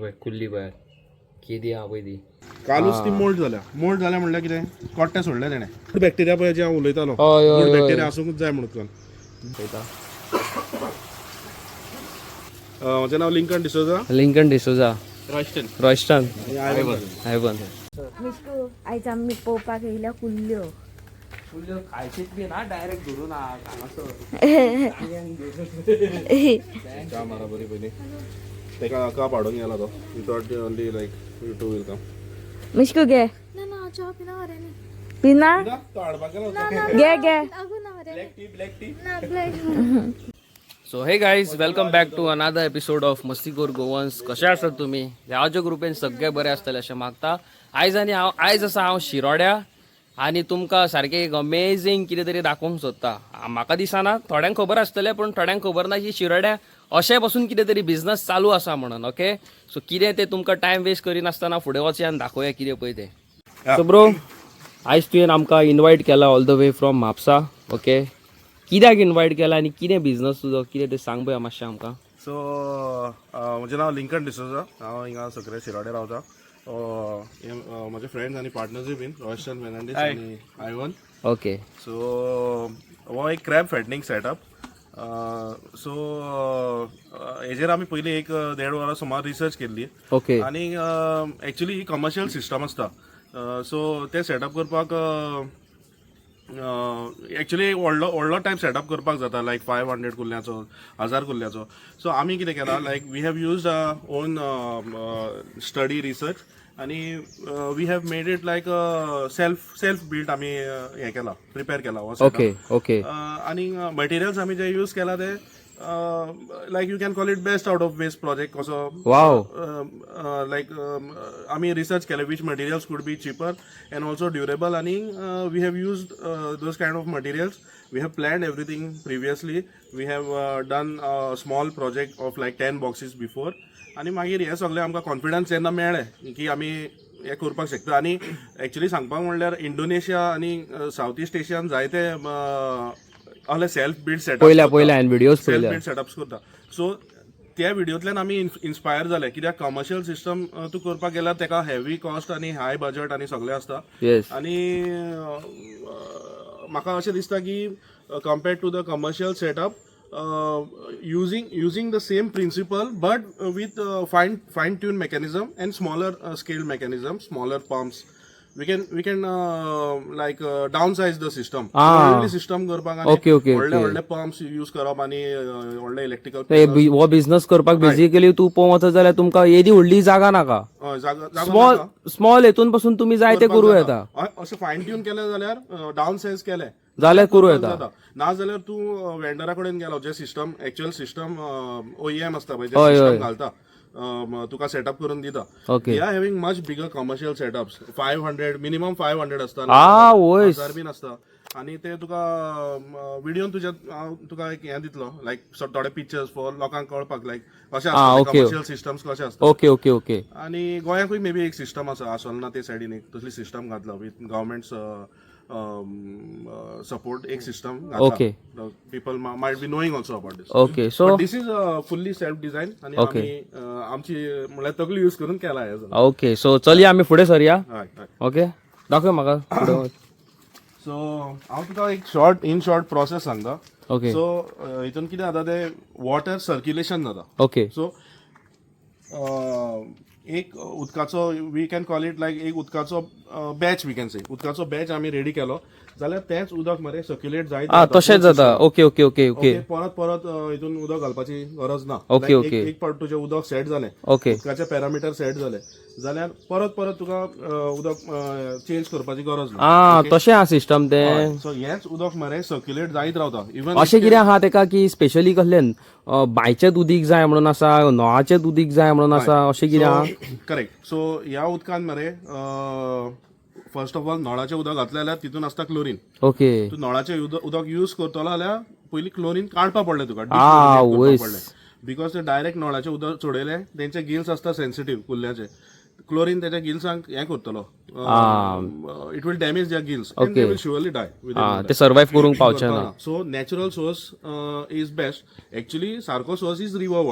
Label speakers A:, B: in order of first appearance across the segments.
A: पळय कुल्ली पळय किती हा पळय ती
B: कालूच ती मोल्ड झाल्या म्हणल्यार कितें कोट्टे सोडले तेणें बॅक्टेरिया पळय जे हांव उलयतालो
A: हय, हय, हय.
B: बॅक्टेरिया आसूंकच जाय म्हणून म्हजें नांव
A: लिंकन डिसोजा रॉयस्टन
B: आयवन
C: मिस्टू आयज आमी पळोवपाक येयल्या कुल्ल्यो
A: खायचीच बी ना डायरेक्ट धरून
B: च्या मारा बरी पयली तेका काप हाडूंक गेला तो without only like you to will come
C: मिस्टू घे
D: ना ना चाह पिना हो रहे नहीं
C: पिना
B: तो हाडपाक गेला
C: घे घे
D: अगो ना हो रहे
B: ब्लॅक टी
D: ना black
A: so hey guys welcome back to another episode of Mastikhor Goans कशे आसात तुमी ह्याच्या ग्रुपेन सगळे बरे आसतले अशें मागता आयज आसा हांव शिरोड्या आनी तुमकां सारकें एक अमेझींग कितें तरी दाखोवंक सोदता म्हाका दिसना थोड्यांक खबर आसतलें पण थोड्यांक खबर ना की शिरोड्या अशें पासून कितें तरी बिझनस चालू आसा म्हणून ओके सो कितें तें तुमकां टायम वेस्ट करिनासतना फुडें वचया आनी दाखोवया कितें पळय तें सो ब्रो आयज तुवें आमकां इनवायट केला all the way from Mapusa okay कित्याक इनवायट केला आनी कितें बिझनस तुजो कितें तें सांग पळय मातशें आमकां
B: सो म्हजें नांव लिंकन डिसोजा हांव हिंगा सकरे शिरोड्या रावता म्हजे फ्रेंड्स आनी पार्टनर्सूय बीन रॉयस्टन फेर्नांडीस आनी आयवन
A: ओके
B: सो हो एक क्रॅब फॅटनिंग सेटअप सो हेजेर आमी पयलीं एक 1.5 वरां सुमार रिसर्च केल्ली
A: ओके
B: आनी एक्चुली ही कमर्शियल सिस्टम आसता सो ते सेटअप करपाक एक्चुली व्हडलो टायप सेटअप करपाक जाता लायक 500 कुल्ल्याचो 1000 कुल्ल्याचो सो आमी कितें केलां like we have used own study research आनी we have made it like self build आमी हें केलां प्रिपेर केला हो
A: ओके ओके
B: आनी मटेरियल्स आमी जे यूज केला ते like you can call it best out of waste project कसो
A: वाव
B: लायक आमी रिसर्च केले which materials could be cheaper and also durable आनी we have used those kind of materials we have planned everything previously we have done small project of like 10 boxes before आनी मागीर हे सगळें आमकां confidence जेन्ना मेळ्ळें की आमी हे करपाक शकता आनी एक्चुली सांगपाक म्हणल्यार इंडोनेशिया आनी साऊथ ईस्ट एशियान जायते असले सेल्फ बिल्ड सेटअप
A: पयल्या व्हिडिओज
B: सेल्फ बिल्ड सेटअप्स करता सो त्या व्हिडिओंतल्यान आमी इन्स्पायर जाले कित्याक कमर्शियल सिस्टम तूं करपाक गेल्यार तेका हेवी कॉस्ट आनी हाय बजट आनी सगळें आसता
A: येस
B: आनी म्हाका अशें दिसता की compared to the commercial setup using the same principle but with fine tune mechanism and smaller scale mechanism, smaller pumps we can like downsize the system system करपाक
A: Okay, okay,
B: व्हडले pumps use करप आनी व्हडले electrical
A: हो business करपाक basically तू पळोवंक वचत जाल्यार तुमकां येदी व्हडली जागा नाका स्मॉल हेतून पासून तुम्ही जाय ते करूं येता
B: अशें फायन ट्यून केलें जाल्यार डावन सायज केलें
A: जाल्यार करूं येता
B: ना जाल्यार तूं वेंडरा कडेन गेलो जे सिस्टम एक्चुअल सिस्टम OEM आसता पळय जे सिस्टम घालता तुका सेटअप करून दिता
A: okay
B: they are having much bigger commercial setups 500 minimum 500 आसता
A: वय
B: 1000 बीन आसता आनी ते तुका व्हिडिओन तुज्या तुका एक हें दितलो लायक थोडे पिक्चर्स फॉर लोकांक कळपाक लायक कशें आसता कमर्शियल सिस्टम्स कशें आसता
A: ओके ओके ओके
B: आनी गोंयाकूय मे बी एक सिस्टम आसा आसोलना ते सायडीन एक तसली सिस्टम घातला विथ गव्हर्मेंट्स support एक system
A: okay
B: people might be knowing also about this
A: okay so
B: but this is fully self design आणि आमची म्हळ्यार तगली यूज करून केला हे
A: ओके सो चलया आमी फुडें सरया
B: हय
A: ओके दाखय म्हाका फुडें
B: सो हांव तुका एक शॉर्ट प्रोसेस सांगता
A: ओके
B: सो हितून कितें जाता ते वॉटर सर्क्युलेशन जाता
A: ओके
B: सो एक उदकाचो we can call it like एक उदकाचो बॅच वी कॅन से उदकाचो बॅच आमी रेडी केलो जाल्यार तेच उदक मरे सर्क्युलेट जायत
A: तशेंच जाता ओके ओके ओके ओके
B: परत हितून उदक घालपाची गरज ना
A: ओके ओके
B: एक पावट तुजें उदक सेट जालें
A: ओके
B: उदकाचे पॅरामिटर सेट जाले जाल्यार परत तुका उदक चेंज करपाची गरज ना
A: तशें आहा सिस्टम तें
B: सो हेच उदक मरे सर्क्युलेट जायत रावता इवन
A: अशें कितें आहा तेका की स्पेशली कसलें बांयचें उदीक जाय म्हणून आसा नळाचें उदीक जाय म्हणून आसा अशें कितें आहा
B: करेक्ट सो ह्या उदकान मरे फर्स्ट ऑफ ऑल नळाचें उदक घातलें जाल्यार तितून आसता क्लोरीन
A: ओके
B: तूं नळाचें उदक यूज करतलो जाल्यार पयलीं क्लोरीन काडपा पडलें तुका बिकॉज ते डायरेक्ट नळाचें उदक सोडयलें तेंचे गिल्स आसता सेन्सिटीव कुल्ल्याचे क्लोरीन त्याच्या गिल्सांक हें करतलो it will damage their gills and they will surely die
A: ते सर्वाइव करूंक पावचे ना
B: so natural source is best actually सारको source is river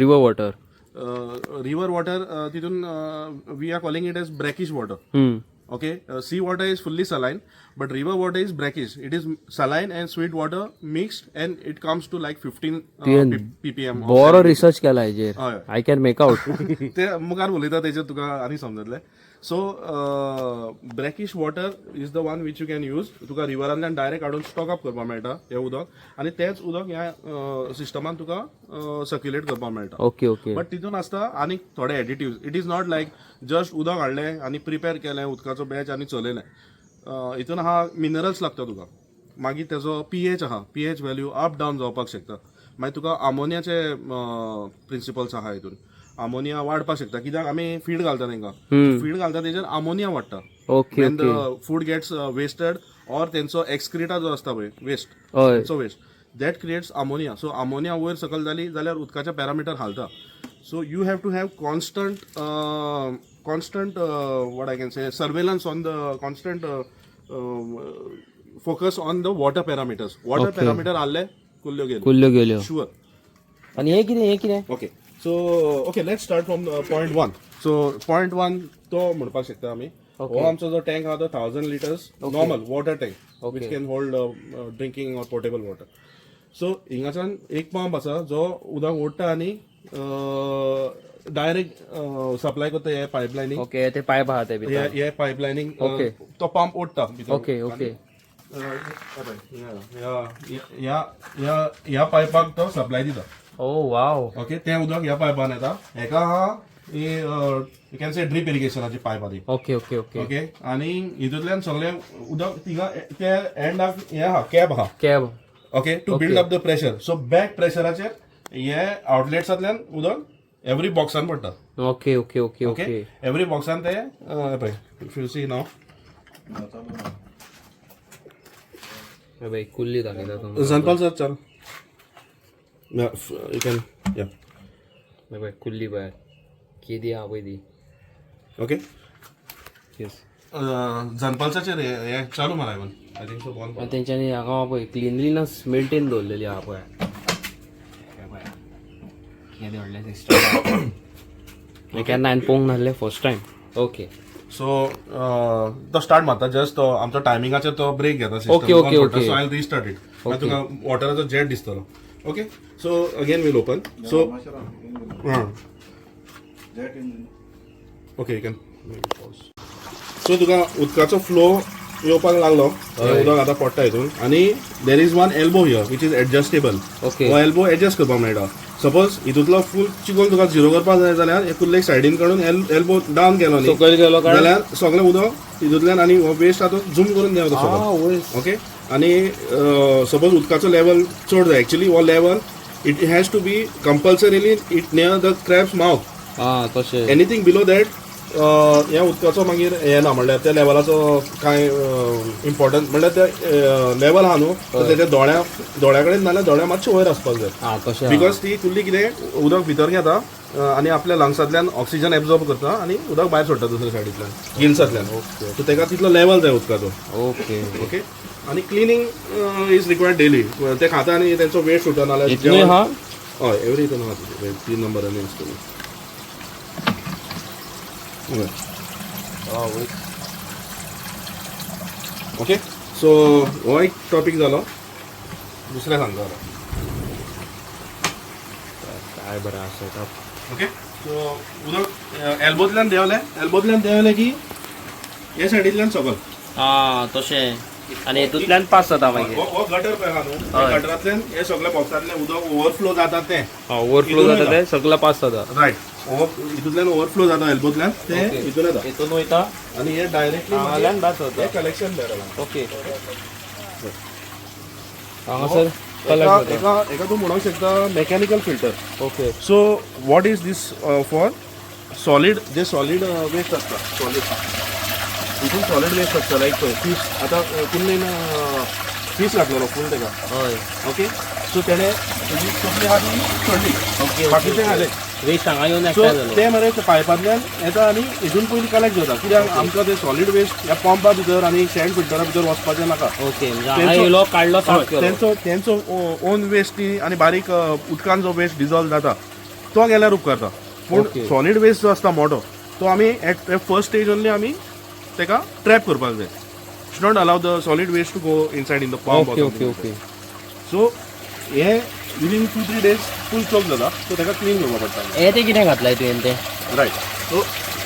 B: water river water तितून we are calling it as brackish water. Okay, sea water is fully saline, but river water is brackish. It is saline and sweet water mixed, and it comes to like 15 ppm.
A: बरो research केला हेजेर.
B: हय.
A: I can make out.
B: ते मुखार उलयता तेजेर तुका आनी समजतलें. So brackish water is the one which you can use. तुका रिवरांतल्यान डायरेक्ट हाडून स्टॉक अप करपाक मेळटा हें उदक, आनी तेंच उदक ह्या सिस्टमान तुका सर्क्युलेट करपाक मेळटा.
A: Okay okay.
B: बट तितून आसता आनी थोडे additive. It is not like just उदक हाडलें आनी प्रिपेर केलें उदकाचो बॅच आनी चलयलें. हितून आहा मिनरल्स लागता तुका. मागीर तेजो पीएच आहा, पीएच व्हॅल्यू अप डावन जावपाक शकता. मागीर तुका आमोनियाचे प्रिंसिपल्स आहा हितून. आमोनिया वाडपाक शकता, कित्याक आमी फीड घालता तांकां. फीड घालता तेजेर आमोनिया वाडटा.
A: Okay
B: when the food gets wasted or तेंचो एक्सक्रिटा जो आसता पळय वेस्ट,
A: हय.
B: तेंचो waste, that creates ammonia. So ammonia वयर सकयल जाली जाल्यार उदकाचे पॅरामिटर हालता. So you have to have constant what I can say surveillance on the constant focus on the water parameters. Water parameter हाल्ले कुल्ल्यो गेल्यो.
A: कुल्ल्यो गेल्यो.
B: शुअर.
A: आणि हे कितें
B: okay. So okay, let's start from point 1. So point 1 तो म्हणपाक शकता आमी. हो आमचो जो टँक आहा तो 1000 litres normal water tank which can hold drinking or portable water. So हिंगाच्यान एक पंप आसा जो उदक ओडटा आनी डायरेक्ट सप्लाय करता हे पायपलायनींग.
A: ओके. ते पायप आहा ते भितर.
B: हे पायपलायनींग
A: Okay.
B: तो पंप ओडटा भितर.
A: Okay okay.
B: ह्या पायपाक तो सप्लाय दिता.
A: Oh wow.
B: ओके. तें उदक ह्या पायपान येता. हेका आहा यू कॅन से ड्रीप इरिगेशनाची पायप आहा ती.
A: Okay okay okay.
B: ओके. आनी हितूंतल्यान सगळें उदक थिंगा ते एंडाक हे आहा कॅब आहा.
A: Crab.
B: Okay. To build up the pressure. So back प्रेशराचेर हे आउटलेट्सांतल्यान उदक एवरी बॉक्सान पडटा.
A: Okay okay okay
B: okay.
A: Okay.
B: Every बॉक्सान ते पळय इफ यू सी नाव
A: बाई कुल्ली दाखयता तो.
B: जनपाल सर चल यू कॅन या.
A: बाई कुल्ली बाय किती आहा पळय ती.
B: ओके.
A: येस.
B: जनपालसाचेर हे चालू मारा even I think so one.
A: आणि तेंच्यांनी हांगा पळय क्लिनलीनस मेंटेन दवरलेली आहा पळय. कितें व्हडलें सिस्टम. केन्ना हांवें पळोवंक नासलें फर्स्ट टायम. ओके.
B: सो तो स्टार्ट मारता जस्ट तो आमचो टायमिंगाचेर तो ब्रेक घेता.
A: Okay, okay, okay.
B: So I restart it. मागीर तुका वॉटराचो जेट दिसतलो. Okay. So again will open. So okay you can. So तुका उदकाचो फ्लो येवपाक लागलो. उदक आतां पडटा हितून आनी there is one elbow here which is adjustable.
A: Okay.
B: हो एल्बो एडजस्ट करपाक मेळटा. सपोज हितूंतलो फूल चिकोन तुका झिरो करपाक जाय जाल्यार हे कुल्लेक सायडीन काडून एल्बो डावन केलो न्ही
A: सकयल गेलो काय
B: जाल्यार सगळें उदक हितूंतल्यान आनी हो वेस्ट आहा तो झूम करून देंवता सकयल. ओके. आनी सपोज उदकाचो लेवल चड जाय एक्चुअली हो level it has to be compulsorily it near the crabs mouth.
A: हा तशें.
B: एनीथींग बिलो दॅट ह्या उदकाचो मागीर हे ना म्हणल्यार त्या लेवलाचो कांय इम्पॉर्टंट म्हणल्यार ते लेवल आहा न्हू तेच्या दोळ्या कडेन नाल्यार दोळ्या मातशे वयर आसपाक जाय.
A: हा तशें.
B: बिकॉज ती कुल्ली कितें उदक भितर घेता आनी आपल्या लंग्सांतल्यान ऑक्सिजन एब्झॉर्ब करता आनी उदक भायर सोडटा दुसऱ्या सायडींतल्यान गिल्सांतल्यान. सो तेका तितलो लेवल जाय उदकाचो.
A: ओके.
B: ओके. आनी क्लिनींग इज रिक्वायर्ड डेली. ते खाता आनी तेंचो वेस्ट सुटा नाल्यार
A: इतलें आहा.
B: हय एवरी हितून आहा 3 नंबरांनी आसतली. ओके. सो हो एक टॉपीक जालो. दुसरें सांगता
A: काय बरें आसा.
B: ओके. सो उदक एल्बोतल्यान देंवलें की हे सायडींतल्यान सकल.
A: हा तशें. आनी हितूंतल्यान पास जाता मागीर.
B: हो गटर पळय आहा न्हू गटरांतल्यान हे सगळे बॉक्सांतलें उदक ओवरफ्लो जाता तें.
A: ओवरफ्लो जाता ते सगळं पास जाता.
B: रायट. हितूंतल्यान ओवरफ्लो जाता एल्बोतल्यान ते हितून येता
A: हितून वयता
B: आनी हे डायरेक्टली
A: हांगाल्यान भायर सरता.
B: कलेक्शन बेरला.
A: ओके. हांगासर
B: एका तूं म्हणूंक शकता mechanical filter.
A: Okay.
B: So what is this for solid जे सॉलीड वेस्ट आसता. सॉलीड हितून सॉलीड वेस्ट आसता लायक फीश. आतां कुल्लेन फीश लागलेलो फूल तेका.
A: हय.
B: ओके. सो तेणे तेजी तकली आहा ती सोडली.
A: ओके.
B: बाकीचें घालें.
A: वेस्ट हांगा येवन
B: सो
A: एकठांय जालो.
B: ते मरे पायपांतल्यान येता आनी हितून पयलीं कलेक्ट जाता. कित्याक आमकां ते सॉलीड वेस्ट ह्या पंपा भितर आनी सँड फिल्टरा भितर वचपाचें नाका.
A: ओके. म्हणजे हांगा येयलो काडलो साफ केलो.
B: तेंचो ओन वेस्ट आनी बारीक उदकान जो वेस्ट डिजॉल्व जाता तो गेल्यार उपकारता. पूण
A: Okay.
B: सॉलिड वेस्ट जो आसता मोठो तो आमी एट फर्स्ट स्टेज ओनली आमी तेका ट्रॅप करपाक जाय. Should not allow the solid waste to go inside in the pump.
A: Okay
B: so हे विदीन 2-3 days फूल चोक जाता, सो तेका क्लीन करपा पडटा.
A: हे ते कितें घातलाय तुवें ते
B: right. So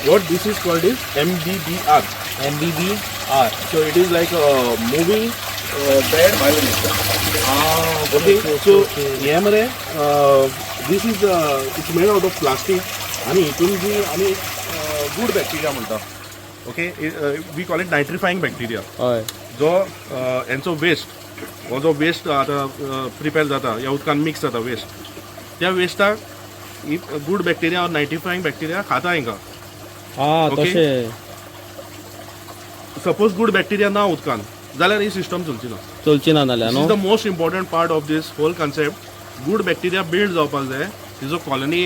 B: what this is called is MBBR.
A: MBBR.
B: So it is like a moving bed bioreactor. Okay. So यामध्ये this is it's made out of plastic आणि इथून जी आम्ही गुड बॅक्टेरिया म्हणटा. Okay, we call it nitrifying bacteria.
A: हय
B: जो यांचो waste हो जो वेस्ट आता प्रिपेर जाता या उदकान मिक्स जाता वेस्ट, त्या वेस्टाक गुड बॅक्टेरिया और नायट्रिफाईंग बॅक्टेरिया खाता हिंगा. Okay.
A: तशें
B: सपोज गुड बॅक्टेरिया ना उदकान जाल्यार ही सिस्टम चलची ना.
A: चलची ना नाल्यार
B: This is
A: न्हू.
B: the most important part of this whole concept. Good bacteria build जावपाक जाय, तिजो कॉलनी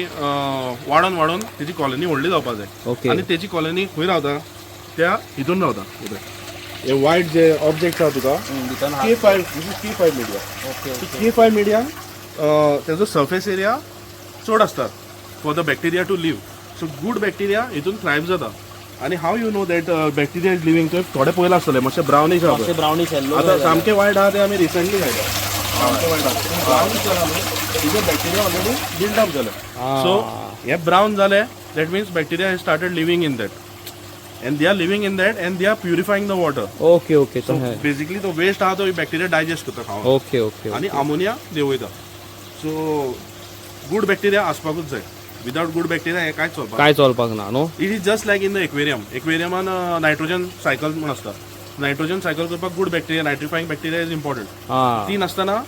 B: वाडोन तिची कॉलनी व्हडली जावपाक जाय.
A: Okay.
B: आणि तेची कॉलनी खंय रावता, त्या हितून रावता. हे वायट जे ऑब्जेक्ट आहा तुका K5, this is K5 media. K5 media तेजो सर्फेस एरिया चड आसता for the bacteria to live. So good bacteria हितून थ्रायव्ह जाता. आणि how you know that bacteria is living थोडे पयला आसतले मातशे ब्रावनिश आहा पळय.
A: ब्राउनिश
B: आता सामके वायट आहा ते आमी रिसंटली खायला. सामके वायट आहा ब्रावन जाला न्हू, तिजो बॅक्टेरिया ऑलरेडी बिल्ड अप जाले. सो हे ब्रावन जाले that means bacteria has started living in that, and they are living in that and they are purifying the water.
A: Okay
B: so basically तो वेस्ट आहा तो bacteria digest करता खावन
A: okay
B: आणि ammonia देवयता. So good bacteria आसपाकूच जाय. Without good bacteria हे कांयच चलपाना.
A: काय चलपाक ना न्हू.
B: It is just like in the aquarium. एक्वेरियमान नायट्रोजन सायकल म्हण आसता. नायट्रोजन सायकल करपाक good bacteria nitrifying bacteria is important. ती नासतना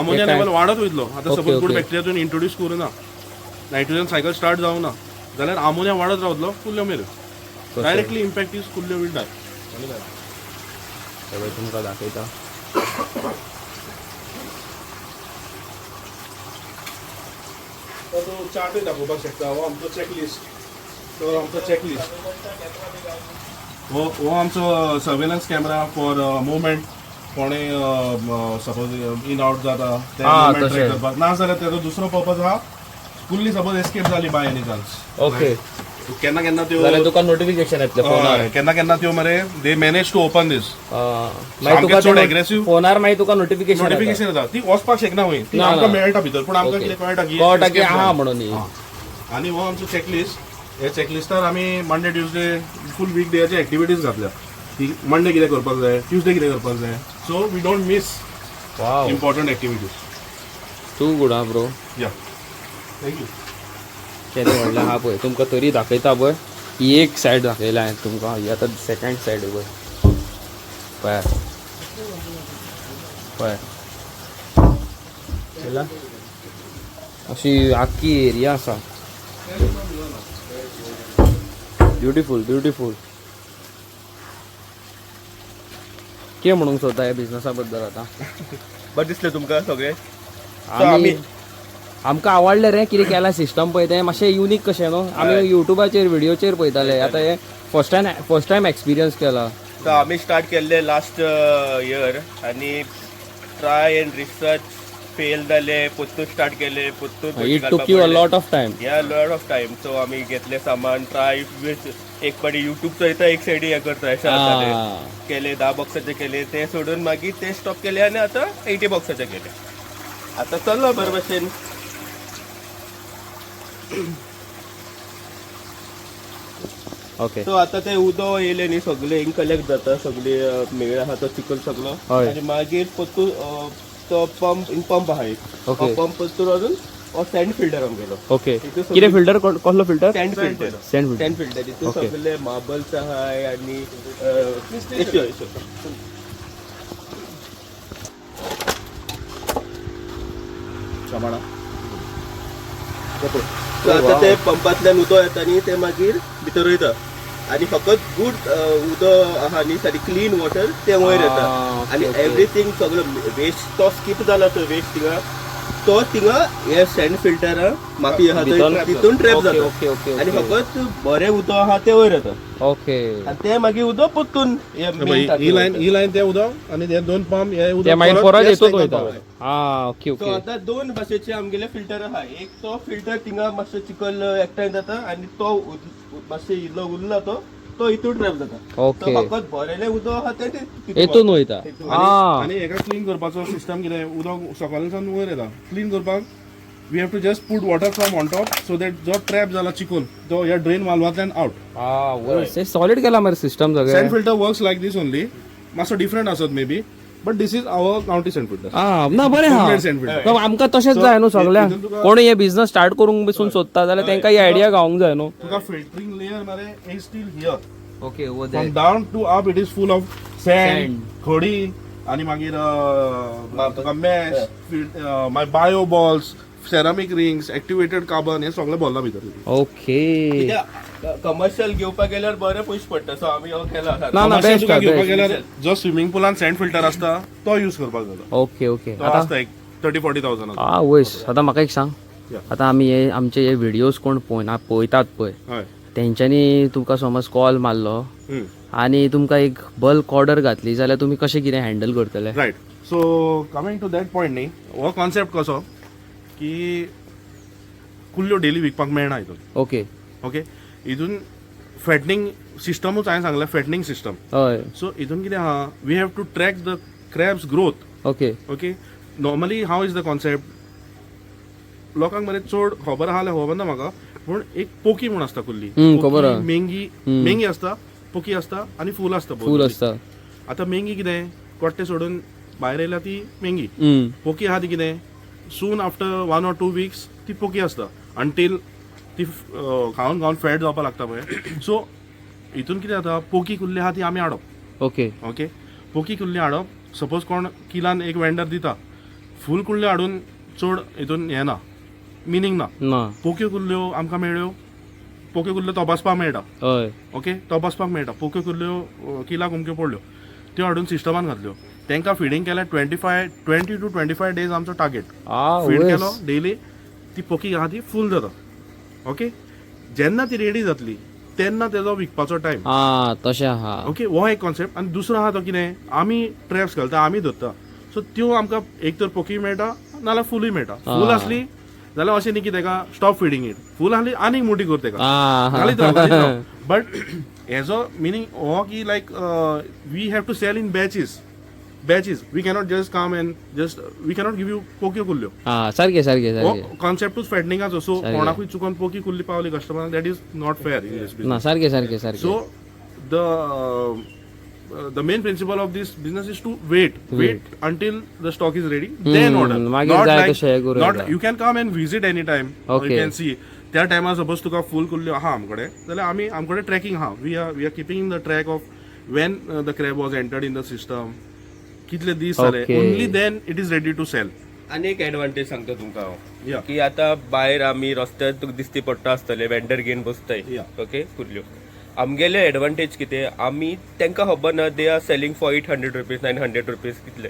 B: अमोनिया लेवल वाडत वयतलो. आता सपोज गुड बॅक्टेरिया तुवें इंट्रोड्यूस करूं ना, नायट्रोजन सायकल स्टार्ट जावं ना जाल्यार अमोनिया वाडत रावतलो कुल्ल्यो मेरेन. डायरेक्टली इम्पॅक्ट इज कुल्ल्यो विल डाय.
A: तुमकां दाखयता.
B: तो चार्टूय दाखोवपाक शकता. हो आमचो चॅकलिस्ट. तो आमचो चॅकलिस्ट. हो आमचो सर्वेलन्स कॅमेरा फॉर मुवमेंट. कोणें सपोज इन आउट जाता ते मुवमेंट ट्रॅक करपाक. ना जाल्यार तेजो दुसरो पर्पज आहा, फुल्ली सपोज एस्केप जाली बाय एनी चान्स.
A: ओके.
B: केन्ना केन्ना त्यो
A: जाल्यार तुका नोटिफिकेशन येतलें फोनार.
B: केन्ना त्यो मरे दे मॅनेज टू ओपन दीस.
A: मागीर तुका
B: चड aggressive.
A: फोनार मागीर तुका नोटिफिकेशन
B: नोटिफिकेशन येता. ती वचपाक शकना वय. ती आमकां मेळटा भितर, पूण आमकां कितें कळटा की
A: कळटा की
B: escape
A: आहा
B: जाला.
A: म्हणून न्ही.
B: आणि हो आमचो चॅकलिस्ट. हे चॅकलिस्टार आमी मंडे ट्युजडे फूल वीक डेचे एक्टिविटीज घातल्या. की मंडे कितें करपाक जाय, ट्युजडे कितें करपाक जाय. So we don't miss
A: wow
B: important activities.
A: तू गुड हा ब्रो.
B: Yeah thank you.
A: केन्ना व्हडलें आहा पळय तुमकां तरी दाखयता पळय. ही एक सायड दाखयला हांवें तुमकां. ही आतां सेकंड सायड पळय. पळय पळय पळयला अशी आख्खी एरिया आसा. Beautiful beautiful. कितें म्हणूंक सोदता ह्या बिजनसा बद्दल आतां.
E: बरें दिसलें तुमकां सगळें.
A: आमी आमकां आवडलें रे कितें केलां सिस्टम पळय तें मातशें युनीक कशें न्हू. आमी युट्यूबाचेर व्हिडिओचेर पळयताले. आतां हे फर्स्ट टायम एक्सपिरियन्स केला.
E: तर आमी स्टार्ट केल्ले लास्ट इयर आणि ट्राय एंड रिसर्च फेल जाले. पोत्तूच स्टार्ट केले. पोत्तूच
A: it took you a lot of time.
E: Yeah lot of time. So आमी घेतले सामान ट्राय एक पाटी युट्यूब चलयता एक सायडी हे करता अशें जातालें. केले 10 बॉक्साचे केले. ते सोडून मागीर ते स्टॉप केले आनी आतां 80 बॉक्साचे केले. आतां चल्ला बरे भशेन.
A: ओके.
E: सो आतां ते उदक येयले न्ही सगळे हिंग कलेक्ट जाता. सगळे मेळ आहा तो चिकल सगळो.
A: हय.
E: आनी मागीर पोत्तू तो पंप आहा एक.
A: ओके.
E: पंप पोत्तूर व्हरून हो सँड फिल्टर आमगेलो.
A: ओके. कितें फिल्टर कसलो फिल्टर.
E: Sand filter.
A: Sand
E: sand filter तितून
A: ओके.
E: सगळे मार्बल्स आहाय आनी सो आतां ते पंपांतल्यान उदक येता न्ही ते मागीर भितर वयता. आनी फकत गूड उदक आहा न्ही सारी क्लीन वॉटर ते वयर येता. आनी एवरीथींग सगळो वेस्ट तो स्कीप जाला तो वेस्ट थिंगा तो थिंगा हे सँड फिल्टर माती आहा
A: भितर
E: थंय तितून ट्रॅप
A: ओके,
E: जाता
A: ओके, ओके,
E: आनी
A: ओके.
E: फकत बरें उदक आहा तें वयर येता
A: ओके
E: आनी तें मागीर उदक परतून हे main
B: ही
E: टाकयेर
B: लाईन ते उदक आणि ते 2 पंप हे
A: ते
B: उदक
A: मागीर परत
B: ह्याच
A: येतूच
B: tank
A: वयता
B: पावयता.
A: हा ओके
E: सो
A: ओके
E: आतां 2 भाशेचे आमगेले फिल्टर आहा एक तो फिल्टर थिंगा मातसो चिकल एकठांय जाता आनी तो मातशें इल्लो उरला तो हितून ट्रॅप जाता
A: ओके.
E: तो फकत भरेलें उदक आहा तें तितून
A: येतून वयता
E: तितून.
A: हा
B: आणि एका क्लीन करपाचो सिस्टम कितें उदक सकयल्यान वयर येता क्लीन करपाक we have to just put water from on top so that जो ट्रॅप जाला चिकून तो ह्या ड्रेन वाल्वांतल्यान आउट
A: हा वय सॉलिड केला मरे सिस्टम
B: सँड
A: सगळे
B: filter works like this only मातसो डिफरंट आसत maybe but this is our county sand filter
A: हा ना बरें हा
B: Homemade sand filter.
A: तो आमकां तशेंच जाय न्हू सगळ्यांक
B: हितून तुका-
A: कोणी हे बिझनस स्टार्ट करूंक बसून सोदता जाल्यार तांकां ही आयडिया गावंक जाय न्हू
B: तुका फिल्टरिंग लेयर मरे is still here
A: okay
B: from down to up it is full of sand खडी आणि मागीर तुका मॅश मागीर bio balls ceramic rings activated carbon हे सगळें भरला भितर
A: ओके
E: कमर्शियल घेवपाक गेल्यार बरे पयशे पडटा सो आमी हो केला
A: ना ना
B: Commercial
A: बेस्ट
B: तुका घेवपाक गेल्यार जो स्विमींग पुलान सँड फिल्टर असता तो यूज करपाक जाता
A: ओके ओके
B: तो
A: आता
B: आसता एक 30-40,000
A: हा वयस आता म्हाका एक सांग
B: Yeah.
A: आता आमी हे आमचे हे व्हिडिओज कोण पळयतात पळय
B: हय
A: तेंच्यांनी तुमकां समज कॉल मारलो आनी तुमकां एक बल्क ऑर्डर घातली जाल्यार तुमी कशें कितें हँडल करतले
B: right so coming to that point न्ही हो कॉन्सेप्ट कसो की कुल्ल्यो डेली विकपाक मेळना हितून
A: ओके
B: ओके हितून फॅटनिंग सिस्टमूच हांवें सांगलें फॅटनिंग सिस्टम
A: हय
B: सो हितून कितें आहा we have to track the crabs growth
A: okay
B: okay normally how is the concept लोकांक मरे चड खबर आहा जाल्यार खबर ना म्हाका पूण एक पोकी म्हूण आसता कुल्ली
A: खबर आहा.
B: मेंगी आसता पोकी आसता आनी फूल आसता both.
A: फूल आसता
B: आतां मेंगी कितें कोट्टे सोडून भायर येयल्या ती मेंगी पोकी आहा ती कितें सून आफ्टर 1 or 2 weeks ती पोकी आसता अंटील ती खावन खावन फॅट जावपाक लागता पळय सो हितून कितें जाता पोकी कुल्ली आहा ती आमी हाडप
A: ओके
B: ओके पोकी कुल्ली हाडप सपोज कोण किलान एक वेंडर दिता फूल कुल्ल्यो हाडून चड हितून हें ना मिनींग ना
A: ना
B: पोक्यो कुल्ल्यो आमकां मेळ्ळ्यो पोक्यो कुल्ल्यो तपासपाक मेळटा
A: हय
B: ओके तपासपाक मेळटा पोक्यो कुल्ल्यो किलाक उमक्यो पडल्यो त्यो हाडून सिस्टमान घातल्यो तांकां फिडींग केल्यार 20 to 25 days आमचो टार्गेट
A: आ
B: फीड
A: वयस
B: केलो डेली ती पोकी आहा ती फूल जाता ओके जेन्ना ती रेडी जातली तेन्ना तेजो विकपाचो टायम
A: आ तशें आहा
B: ओके हो एक कॉन्सेप्ट आनी दुसरो आहा तो कितें आमी ट्रॅप्स घालता आमी धरता सो त्यो आमकां एक तर पोकी मेळटा नाल्यार फुलूय मेळटा फूल आसली जाल्यार अशें न्ही की ताका स्टॉप फिडींग इट फूल आसली आनीक मोठी कर ताका घालीत राव बट हेजो मिनींग हो की like we have to sell in batches we cannot just come and just we cannot give you पोक्यो कुल्ल्यो
A: आ सारकें सारकें
B: हो
A: सारकें
B: कॉन्सेप्टूच फॅटनिंगाचो सो कोणाकूय चुकोन पोकी कुल्ली पावली कस्टमराक that is not fair in this
A: ना सारकें सारकें सारकें
B: So the main principle of this business is to wait until the stock is ready, then order.
A: मागीर जाय तशें हें करूं येता.
B: you can come and visit anytime.
A: Okay.
B: You can see. त्या टायमार सपोज तुका फूल कुल्ल्यो आहा आमकडे जाल्यार आमी आमकडे ट्रॅकिंग आहा we are keeping in the track of when the crab was entered in the system कितले दीस जाले
A: Okay.
B: Only then it is ready to sell
E: आनी एक एडवांटेज सांगता तुमकां हांव
B: या
E: की आतां भायर आमी रस्त्यार तुका दिसती पडटा आसतले वेंडर घेवन बसताय
B: Yeah.
E: ओके कुल्ल्यो आमगेले एडवांटेज कितें आमी तांकां खबर ना they are selling for 800 rupees 900 rupees कितले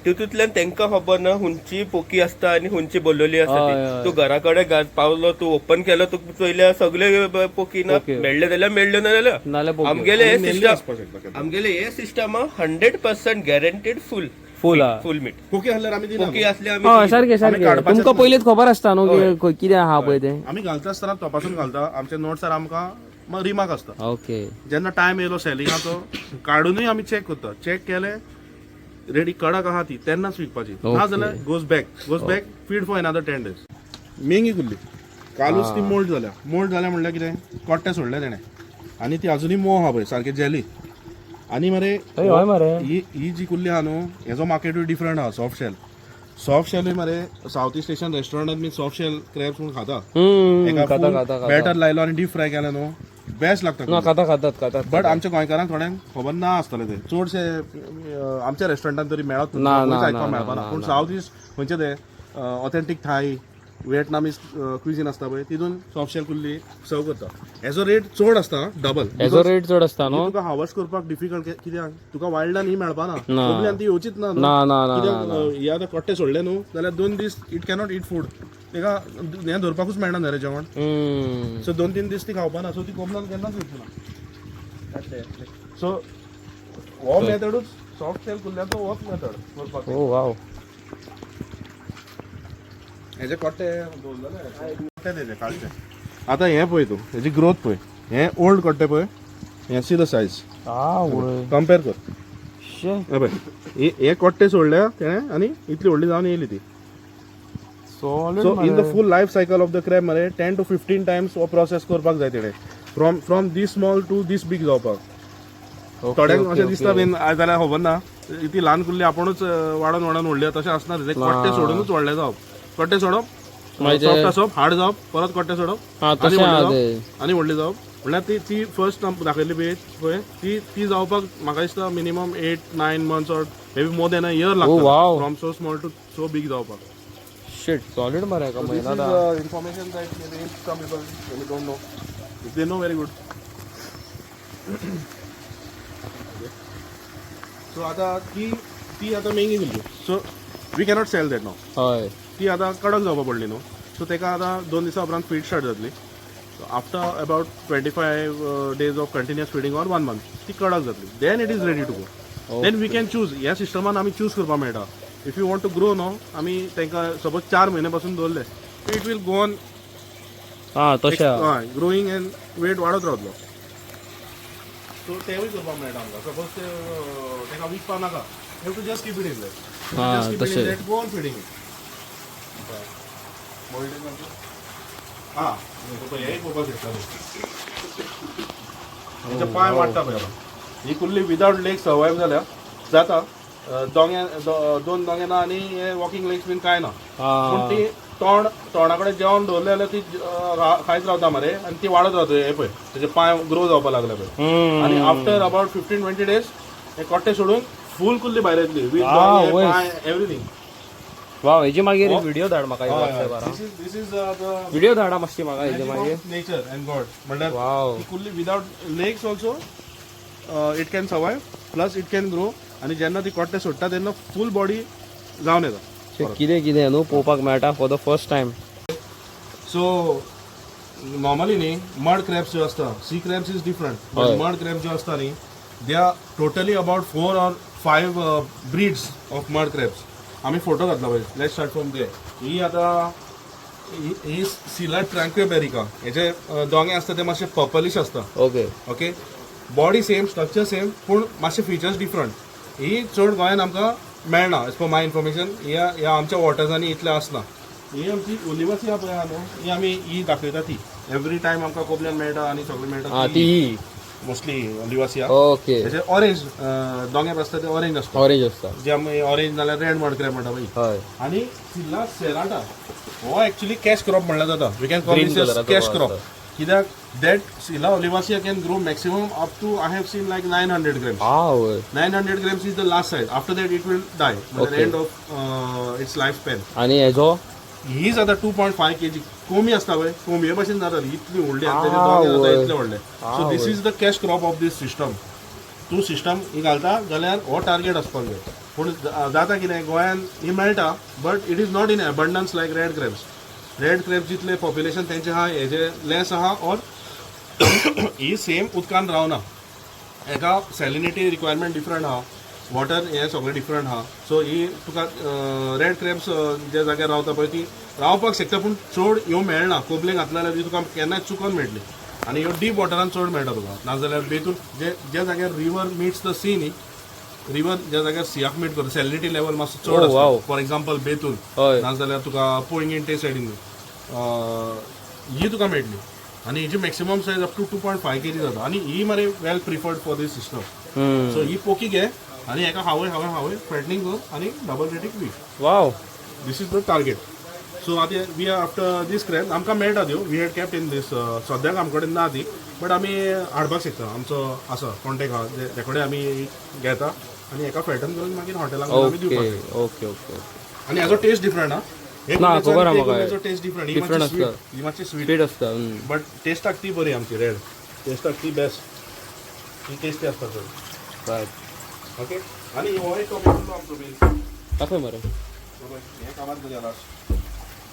E: तितूंतल्यान तांकां खबर ना हुंची पोकी आसता आनी हुंची बोल्लोली
A: हय,
E: आसता
A: हय.
E: ती तूं घरा कडेन पावलो तूं ओपन केलो तूं चोयल्या सगळे पोकी ना
A: Okay.
E: मेळ्ळे जाल्यार मेळ्ळ्यो ना
A: नाल्यार
E: जाल्यार
A: पोकी.
E: आमगेले हे
B: मेल्ली
E: सिस्टम
B: आसपाक शकता केन्ना.
E: आमगेले हे सिस्टम 100% गॅरंटीड फूल
A: फूल हा
E: फूल मीट
B: पोकी आसल्यार आमी दिना
E: पोकी असले
A: हय
E: आमी
A: सारकें सारकें
B: काडपाचेच
A: तुमकां
B: ना.
A: पयलींच खबर आसता न्हू की खंय कितें आहा पळय तें
B: आमी घालता आसतना तपासून घालता आमच्या नोट्सार आमकां रिमार्क आसता
A: ओके
B: जेन्ना टायम येयलो सेलिंगाचो काडूनय आमी चॅक करता चॅक केले रेडी कडक आहा ती तेन्नाच विकपाची ना
A: Okay.
B: जाल्यार goes back feed for another 10 days मेंगी कुल्ली कालूच ती मोल्ड जाल्या म्हणल्यार कितें कोट्टे सोडले तेणें आनी ती अजुनूय मोव आहा पळय सारकी जेली आनी मरे
A: हय मरे
B: ही जी कुल्ली आहा न्हू हेजो मार्केटूय डिफरंट आहा सॉफ्ट शेलूय मरे साऊथ ईस्ट एशियन रेस्टॉरंटात मी सॉफ्ट शेल क्रॅब्स म्हणून खाता
A: खाता खाता
B: बॅटर लायलो आनी डीप फ्राय केले न्हू बेस्ट
A: ना
B: लागता
A: खाता खातात खातात
B: बट आमच्या गोंयकारांक थोड्यांक खबर ना आसतलें ते चडशे आमच्या रेस्टॉरंटात तरी मेळत
A: ना, ना,
B: आयकपाक
A: ना,
B: मेळपाना
A: ना,
B: पूण
A: ना.
B: साऊथ ईस्ट खंयचे ते ऑथेंटीक थाय व्हिएटनामीज क्विझीन आसता पळय तितून सॉफ्ट शेल कुल्ली सर्व करता हेजो रेट चड आसता डबल
A: हेजो रेट चड आसता न्हू
B: तुका हार्वेस्ट करपाक डिफिकल्ट कित्याक तुका वायल्डान ही मेळपाना
A: ना.
B: कोंबल्यान ती येवचीच ना न्हू.
A: ना ना ना
B: कित्याक हे आतां कट्टे सोडले न्हू जाल्यार 2 दीस इट कॅनॉट ईट फूड तेका हें धरपाकूच मेळना न्हू रे जेवण
A: हम्म.
B: सो 2-3 दीस ती खावपाना सो ती कोंबल्यान केन्नाच येवची ना सो हो मेथडूच सॉफ्ट शेल कुल्ल्याचो होच मेथड करपाक
A: ओ वाव
B: हेजे कट्टे कट्टे तेजे काळचे आतां हें पळय तूं हेजी ग्रोथ पळय हें ओल्ड कट्टे पळय हें सी द सायज
A: आवय
B: कंपेर कर
A: शे
B: हे पळय हे कट्टे सोडल्या तेणें आनी इतली व्हडली जावन येयली ती
A: solid
B: so in the full life cycle of the crab मरे 10 to 15 टायम्स हो प्रोसेस करपाक जाय तेणें from this small to this big जावपाक थोड्यांक अशें दिसता बीन आयज जाल्यार खबर ना ती ल्हान कुल्ली आपुणूच वाडोवन व्हडले तशें आसना तेजे कट्टे सोडूनच व्हडले जावप कट्टे सोडप सॉफ्ट आसप हार्ड जावप परत कट्टे सोडप
A: हा
B: आनी
A: तशें
B: व्हडले
A: आहा
B: जावप
A: ते
B: आनी व्हडली जावप म्हणल्यार ती फर्स्ट दाखयल्ली पळय ती जावपाक म्हाका दिसता minimum 8-9 months or maybe more than a year
A: wow.
B: लागता from so small to so big जावपाक
A: शिट सॉलिड मरे का
B: This
A: महिना
B: is information that maybe some people maybe don't know. If they know, very good. So आता ती आता मेंगी गेली so we cannot sell that no
A: हय
B: ती आता कडक जावपा पडली न्हू सो तेका आता 2 दिसां उपरांत फीड स्टार्ट जातली so after about 25 days of continuous feeding or 1 month ती कडक जातली then it is ready to go then we can choose ह्या सिस्टमान आमी चूज करपाक मेळटा if you want to grow no आमी तांकां सपोज 4 म्हयने पासून दवरले इट वील गो ऑन
A: हा तशें
B: हय ग्रोईंग एंड वेट वाडत रावतलो सो तेवूय करपाक मेळटा आमकां सपोज तेका विकपा नाका you to just keep it in that
A: हा, तशें.
B: देट गो ऑन फीडिंग हा हे पळोवपाक शकता तेचे पांय वाडटा पळय ही कुल्ली विदाउट लेग्स सर्वायव जाल्या जाता दोन दोंगे ना आनी हे वॉकिंग लेग्स बीन कांय ना पूण ती तोंडा कडेन जेवण दवरलें जाल्यार ती खायत रावता मरे आनी ती वाडत रावता हे पळय तेजे पांय ग्रो जावपा लागले पळय आनी आफ्टर अबाउट 15-20 days हे कट्टे सोडून फूल कुल्ली भायर येतली वीथ
A: वय.
B: पांय एवरीथिंग
A: वाव हेजी मागीर व्हिडिओ धाड म्हाका
B: दिस इज द
A: व्हिडिओ धाडा मातशी म्हाका हेजी मागीर
B: नेचर अँड गॉड म्हणल्यार
A: वाव
B: ती कुल्ली without legs also it can survive plus it can grow आनी जेन्ना ती कट्टे सोडटा तेन्ना फूल बॉडी जावन येता
A: कितें कितें न्हू पळोवपाक मेळटा for the first time
B: so normally न्ही मड क्रॅब्स ज्यो आसता sea crabs is different mud crabs ज्यो आसता न्ही they are totally about 4 or 5 breeds of mud crabs आमी फोटो घातला पळय लेट्स स्टार्ट फ्रॉम दे ही आतां ही सिला ट्रँक्वेबेरिका हेजे दोंगे आसता ते मातशे पर्पलिश आसता
A: okay
B: okay body same structure same पूण मातशे फिचर्स डिफरंट ही चड गोंयान आमकां मेळना एज पर माय इन्फॉर्मेशन ह्या आमच्या वॉटर्सांनी इतले आसना ही आमची ओलिवासिया पळय आहा न्हू ही आमी ही दाखयता ती एवरी टायम आमकां कोबल्यान मेळटा आनी सगळें
A: हा
B: मेळटा
A: ती
B: मोस्टली ओलिवासिया
A: ओके
B: हेजे ऑरेंज दोंगे आसता ते ऑरेंज आसता
A: ऑरेंज आसता
B: जे आमी ऑरेंज नाल्यार रेड मड क्रॅब म्हणटा पळय
A: हय
B: आनी सिल्ला सेराटा हो एक्चुअली कॅश क्रॉप म्हणल्यार जाता we can call
A: Green
B: this
A: colour
B: cash
A: आसा.
B: क्रॉप कित्याक that Scylla olivacea can grow maximum up to I have seen like 900 grams
A: आवय
B: 900 grams is the last size. After that, it will die by the end of its lifespan.
A: आनी हेजो
B: हीच आता 2.5 kg कोंबी असता पळय कोंबये भशेन जाता इतली व्हडली आनी तेजे दोंगे जाता इतले व्हडले so this is the cash crop of this system तूं सिस्टम ही घालता जाल्यार हो टार्गेट आसपाक जाय पूण जाता कितें गोंयान ही मेळटा but it is not in abundance like red crabs जितले पॉप्युलेशन तेंचे आहा हेजे लेस आहा और ही सेम उदकान रावना एका सॅलिनिटी रिक्वायरमेंट डिफरंट आहा वॉटर हे सगळें डिफरंट आहा सो ही तुका रेड क्रॅब्स ज्या जाग्यार रावता पळय ती रावपाक शकता पूण चड ह्यो मेळना कोबले घातले जाल्यार ती तुका केन्नाय चुकोन मेळटली आनी ह्यो डीप वॉटरान चड मेळटा तुका नाजाल्यार बेतून ज्या जाग्यार रिवर मिट्स द सी न्ही रिवर ज्या जाग्यार सियाक मीट करता सॅलिनिटी लेवल मातसो चड आसता फॉर एक्झाम्पल बेतून नाजाल्यार तुका पोयंगीन ते सायडीन ही तुका मेळटली आनी हेजी maximum size up to 2.5 kg जाता आनी ही मरे well preferred for this system so ही पोकी घे आनी हेका हावय फॅटनिंग कर आनी डबल रेटीक week
A: wow
B: this is the target so आतां we are after this crab आमकां मेळटा त्यो we had kept in this सद्याक आमचे कडेन ना ती बट आमी हाडपाक शकता आमचो आसा कॉन्टेक्ट आहा जे कडेन आमी घेता आनी हेका फॅटन करून मागीर हॉटेलाक आमी दिवपाक
A: ओके ओके ओके
B: आनी हेजो टेस्ट डिफरंट आहा
A: ना, खबर आहा म्हाका.
B: टेस्ट डिफरंट
A: Different असता.
B: ही मातशी स्वीट
A: स्पीड असता
B: बट टेस्ट ती बरी आमची रेड टेस्टाक ती बेस्ट ही टेस्टी आसता चड ओके आनी हो एक टोमॅटो आमचो मेन
A: दाखय मरे
B: हे कामात गेला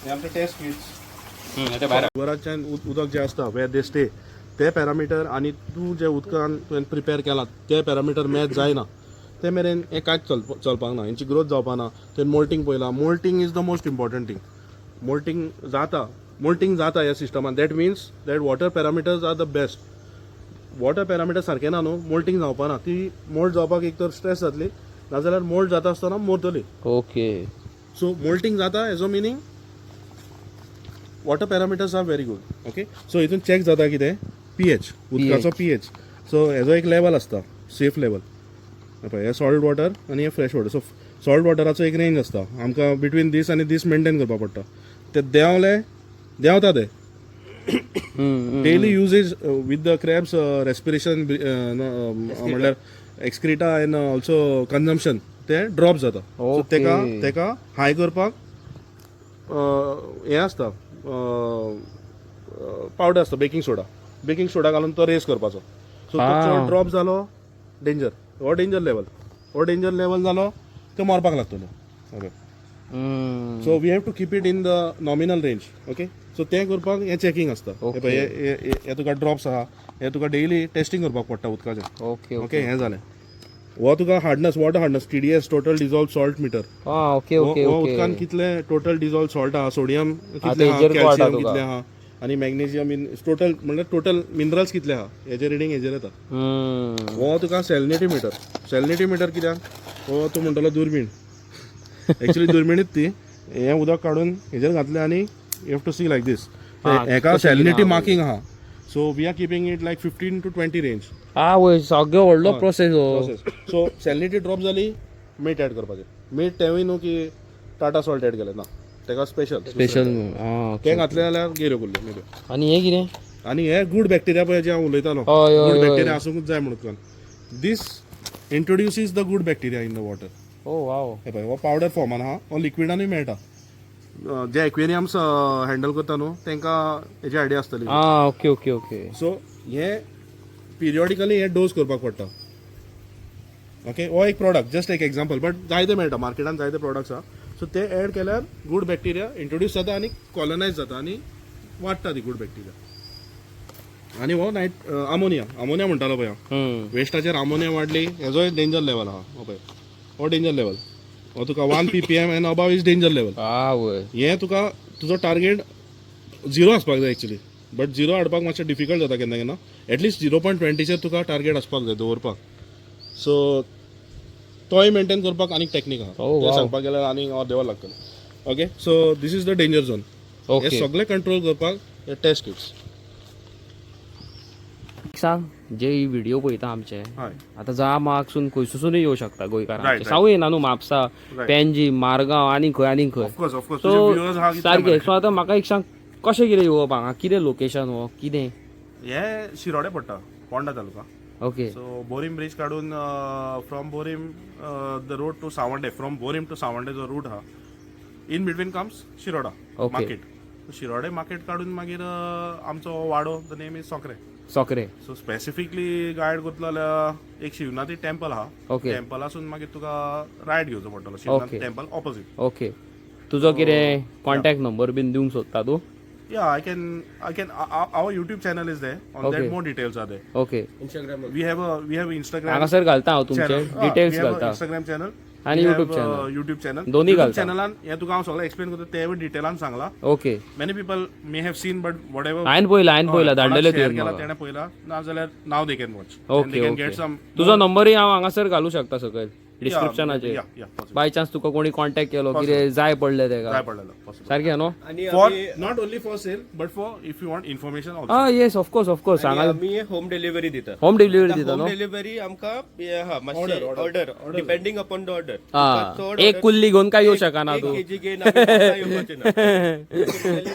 B: हे आमचे टेस्ट किट्स
A: ते भायर
B: वराच्यान उदक जे आसता वेर दे स्टे ते पॅरामिटर आणि तू जे उदकान तुवें प्रिपेर केला ते पॅरामिटर मॅच जायना ते मेरेन हें कांयच चलपाक ना हेंची ग्रोथ जावपा ना तुवें मोल्टिंग पळयलां moulting is the most important thing moulting जाता ह्या सिस्टमान that means that water parameters are the best water parameter सारकें ना न्हू मोल्टिंग जावपा ना ती मोल्ट जावपाक एक तर स्ट्रेस जातली नाजाल्यार मोल्ट जाता आसतना मोरतली
A: ओके
B: सो मोल्टिंग जाता हेजो meaning water parameters are very good okay so हितून चॅक जाता कितें पीएच उदकाचो पीएच सो हेजो एक लेवल आसता सेफ लेवल पळय हे सॉल्ट वॉटर आनी हे फ्रेश वॉटर सो सॉल्ट वॉटराचो एक रेंज आसता आमकां बिटवीन दीस आनी दीस मेंटेन करपा पडटा ते देंवता ते daily usages with the crabs respiration म्हणल्यार एक्सक्रिटा एंड ऑल्सो कन्जम्पशन ते ड्रॉप जाता सो तेका हाय करपाक हे आसता पावडर आसता बेकिंग सोडा घालून तो रेस करपाचो सो तो ड्रॉप जालो डेंजर हो डेंजर लेवल जालो तो मरपाक लागतलो okay so we have to keep it in the nominal range okay so तें करपाक हें चॅकींग आसता हे तुका ड्रॉप्स आहा हे तुका डेली टेस्टिंग करपाक पडटा उदकाचें
A: ओके
B: ओके हें जालें हो तुका hardness water hardness TDS total dissolved salt meter
A: okay okay
B: हो
A: ओके
B: उदकान कितले टोटल डिझॉल्व सॉल्ट आहा सोडियम कितले आहा
A: हेजेर कळटा
B: कॅल्शियम
A: तुका.
B: कितले आहा आनी मॅग्नेशियम टोटल म्हणल्यार टोटल मिनरल्स कितले आहा हेजे रिडींग हेजेर येता हो तुका सॅलिनिटी मिटर कित्याक हो तूं म्हणटलो दुर्बीण एक्चुअली दुर्बिणीत ती हें उदक काडून हेजेर घातलें आनी you have to see like this हेका सॅलिनिटी मार्किंग आहा so we are keeping it like 15 to 20 range
A: वय सगळें व्हडलो प्रोसेस
B: सो सॅलिनिटी ड्रॉप जाली मीठ ऍड करपाचें मीठ तेवूय न्हू की टाटा सॉल्ट ऍड केलें ना तेका स्पेशल तें घातलें जाल्यार गेल्यो कुल्ल्यो मेल्यो
A: आनी हें कितें
B: आनी हे गूड बॅक्टेरिया पळय जे हांव उलयतालो
A: हय, हय,
B: गूड
A: हय.
B: बॅक्टेरिया आसूंकूच जाय म्हणून this introduces the good bacteria in the water
A: oh wow
B: हे पळय हो पावडर फॉर्मान आहा हो लिक्विडानूय मेळटा जे एक्वेरियम्स हँडल करता न्हू तांकां हेजी आयडिया आसतली
A: ओके ओके ओके
B: सो हे पिरियॉडिकली हे डोस करपाक पडटा ओके हो एक प्रॉडक्ट जस्ट एक एग्जांपल बट जायते मेळटा मार्केटान जायते प्रॉडक्ट्स आहा सो ते ऍड केल्यार गूड बॅक्टेरिया इंट्रोड्यूस जाता आनी कॉलनायज जाता आनी वाडटा ती गूड बॅक्टेरिया आनी हो नायट आमोनिया म्हणटालो पळय हांव वेस्टाचेर आमोनिया वाडली हेजो एक डेंजर लेवल आहा हो पळय हो डेंजर लेवल हो तुका 1 ppm end above is danger level
A: वय
B: हे तुका तुजो टार्गेट 0 आसपाक जाय एक्चुअली बट 0 हाडपाक मातशें डिफिकल्ट जाता केन्ना केन्ना एटलिस्ट 0.20 चेर तुका टार्गेट आसपाक जाय दवरपाक सो तोय मेंटेन करपाक आनीक टॅक्नीक आहा ते सांगपाक गेल्यार आनीक देवा लागतलें okay so this is the danger zone हे सगळे कंट्रोल करपाक हे टेस्ट किट्स
A: सांग जे व्हिडिओ पळयता आमचे
B: हय
A: आता जा मागसून खंयसून येवं शकता गोंयकारांचे
B: right.
A: सावू येना न्हू म्हापसा पॅनजी मारगांव आनी खंय
B: ऑफकोर्स ऑफकोर्स
A: सो
B: तुजे व्ह्यूअर्स आहा
A: सारकें सो आतां म्हाका एक सांग कशें कितें येवप हांगा कितें लोकेशन हो कितें
B: हे शिरोडे पडटा Ponda taluka
A: okay
B: so Borim bridge काडून from Borim the road to Savande from Borim to Savande जो रूट आहा in between comes Shiroda
A: Okay.
B: Market Shirode market काडून मागीर आमचो वाडो the name is
A: Sokre
B: so specifically guide करतलो जाल्यार एक शिवनाथी टेंपल आहा
A: ओके
B: टेंपलासून मागीर तुका रायट घेवचो पडटलो शिवनाथ टेंपल ऑपोजीट
A: ओके तुजो कितें कॉन्टॅक्ट नंबर बीन दिवंक सोदता तूं
B: Yeah, I can. Our YouTube channel is there. On
A: Okay.
B: that, more details are there.
A: Okay
B: We have Instagram
A: हांगासर घालता हांव तुमचे
B: channel.
A: Details
B: we have a
A: घालता
B: Instagram channel.
A: आणि
B: We
A: YouTube
B: have a
A: channel.
B: YouTube channel.
A: दोन्ही
B: YouTube
A: घालता.
B: channel हे तुका हांव सगळें एक्सप्लेन करता ते डिटेलान सांगला
A: okay
B: many people may have seen but whatever
A: हांवें पळयला धाडलेले तुवें
B: केला
A: म्हाका.
B: तेणे पळयला नाजाल्यार नाव दे कॅन वॉच
A: ओके ओके तुजो नंबरय हांव हांगासर घालू शकता सकयल डिस्क्रिप्शनाचेर बाय चान्स तुका कोणी कॉन्टॅक्ट केलो कितें जाय पडलें
B: जाय
A: तेका
B: पडलेलो possible.
A: सारकें न्हू
E: आणि
B: for not only for sale but for if you want information also
A: yes of course सांगा
E: आम्ही होम डिलिव्हरी दिता
A: होम डिलिव्हरी दिता
E: होम
A: न्हू
E: डिलिव्हरी आमकां मातशी order depending upon the order
A: एक कुल्ली घेवन काय येऊ शकना तू
E: केजी घेऊन येवपाचें ना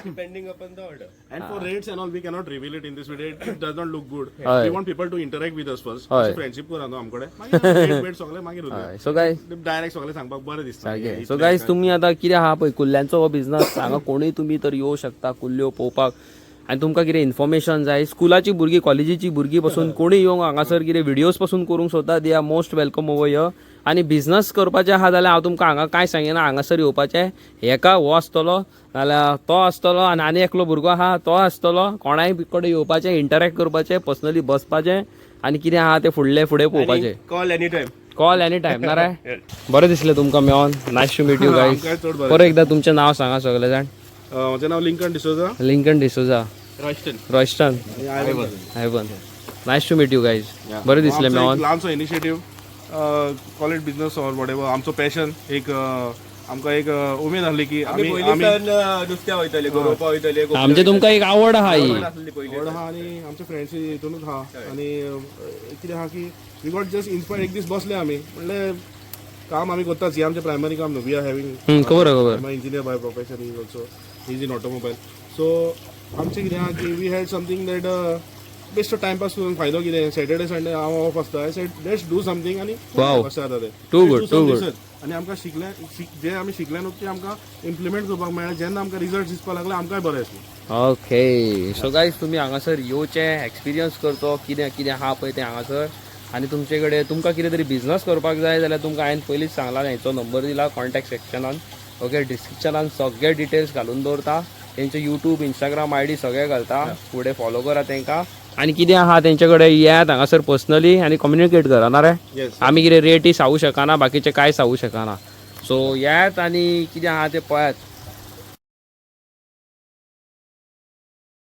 E: depending upon the order
B: And for rates and all, we cannot reveal it in this video. It does not look good.
A: Aye.
B: We want people to interact with us first.
A: Aye.
B: friendship करा न्हू आमकडे मागीर rate सगळे मागीर उलया
A: हय so guys
B: direct सगळें सांगपाक बरें दिसता
A: सारकें सो गायज तुमी आतां कितें आहा पळय कुल्ल्यांचो हो बिझनस हांगा कोणूय तुमी तर येवं शकता कुल्ल्यो पळोवपाक आनी तुमकां कितें इन्फॉर्मेशन जाय स्कुलाची भुरगीं कॉलेजीची भुरगीं पासून कोणूय येवंक हांगासर कितें व्हिडियोज पासून करूंक सोदता they are most welcome over य आनी बिझनस करपाचें आहा जाल्यार हांव तुमकां हांगा कांय सांगिना हांगासर येवपाचें एका हो आसतलो नाल्यार तो आसतलो आनी एकलो भुरगो आहा तो आसतलो कोणाय कडेन येवपाचें इंटरॅक्ट करपाचें पर्सनली बसपाचें आनी कितें आहा तें फुडलें पळोवपाचें
E: call any time
A: call any time ना रे बरें दिसलें तुमकां मेळोन nice to meet you guys
B: आमकांय चड बरें
A: परत एकदां तुमचें नांव सांगा सगळे जाण
B: म्हजें नांव Lincoln D'Souza
A: Lincoln D'Souza Royston हायवन nice to meet you guys बरें दिसलें मेळोन
B: ल्हानसो initiative call it business or whatever आमचो पॅशन एक आमकां एक उमेद आहली की आमी
E: नुस्त्या वयतले गरोवपा वयतले
A: आमचे तुमकां एक आवड आहा ही
B: आवड आहा आनी आमचे फ्रेंड्स हितूनूच आहा आनी कितें आहा की वी गॉट जस्ट इन्स्पायर्ड एक दीस बसले आमी म्हणले काम आमी कोत्ताच ही आमचें प्रायमरी काम न्हू वी आर हॅविंग
A: खबर
B: engineer by profession is also is in automobile so आमचें कितें आहा की we had something that best timepass करून फायदो कितें सॅटर्डे संडे हांव ऑफ आसता I said let's do something आनी कशें जाता तें
A: Too good.
B: आनी आमकां जे आमी शिकले न्हू ते आमकां इम्प्लिमेंट करपाक मेळ्ळें जेन्ना आमकां रिजल्ट दिसपाक लागले आमकांय बरें आसलें
A: ओके सो गायज तुमी हांगासर येवचें एक्सपिरियन्स करचो कितें कितें आहा पळय तें हांगासर आनी तुमचे कडेन तुमकां कितें तरी बिझनस करपाक जाय जाल्यार तुमकां हांवें पयलींच सांगलां हेचो नंबर दिला कॉन्टॅक्ट सेक्शनान ओके डिस्क्रिप्शनान सगळे डिटेल्स घालून दवरता तेंचे यूट्यूब इंस्टाग्राम आयडी सगळे घालता फुडें फॉलो करा तेंकां आनी कितें आहा तेंचे कडेन येयात हांगासर पर्सनली आनी कम्युनिकेट करा ना रे
B: येस
A: आमी कितें रेटी सांगूं शकना बाकीचे कांय सांगूं शकना सो येयात आनी कितें आहा तें पळयात